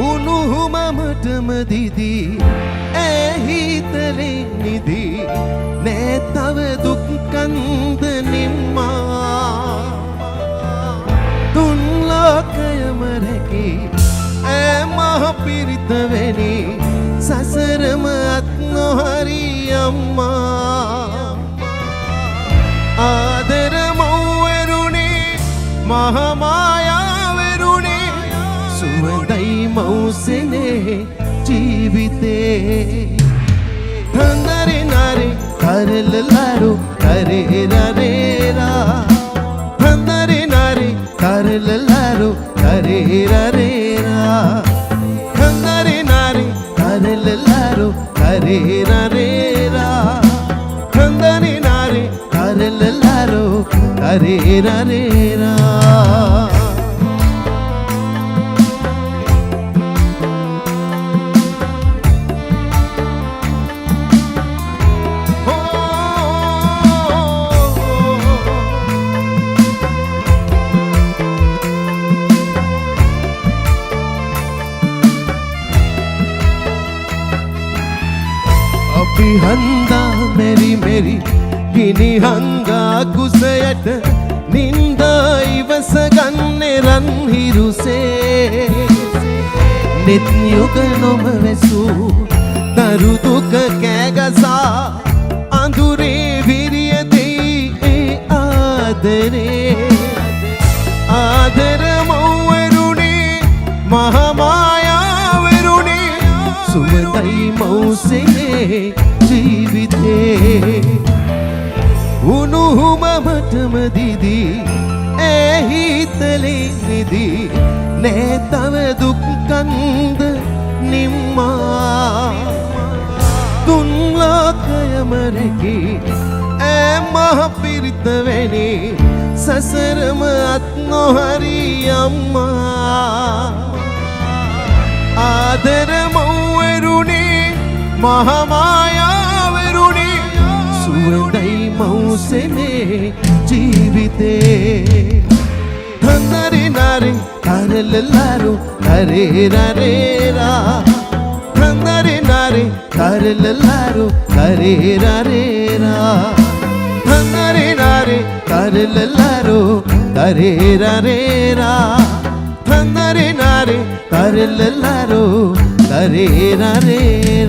උණුහුමමටම දිදී ඇහිතලෙන් නිදී නෑ තව දුක් කන්ද නිම්මා තුන් ලෝකයම රැකී මහ පිරිත වෙනි සසරම අත් නොහරි අම්මා ආදර මව්වරුනේ මහ මායාවරුනේ සුවඳයි මෞසෙනේ ජීවිතේ හඳරි නරි කරලලරු කරේරේරා හඳරි නරි කරලලරු කරේරේරා හඳරි නරි කරලලරු කරේරේරා හඳරි නරි කරලලරු කරේරේරා हंदा मेरी मेरी गिनी हंगा कुसयट निंदा इवसगन्ने रन्हिरुसे नित्युगनोम वेसु दरुदुक कैगसा अंधुरे वीर्य दे आदरे आदर मौवरुणे महामाया वरुणे सुवदई मौसेने ජීවිතේ උණුහුමමටම දිදී ඇහිතලෙන් නිදී නෑ තව දුක් කන්ද නිම්මා තුන් ලෝකයම රැකී මහ පිරිත වෙනි සසරම අත් නොහරි අම්මා ආදර මව්වරුනේ महामायावरुणी सुवंदई मौसेने जीविते धंदरी नारी करललारू करेरेरा धंदरी नारी करललारू करेरेरा धंदरी नारी करललारू करेरेरा धंदरी नारी करललारू करेरेरा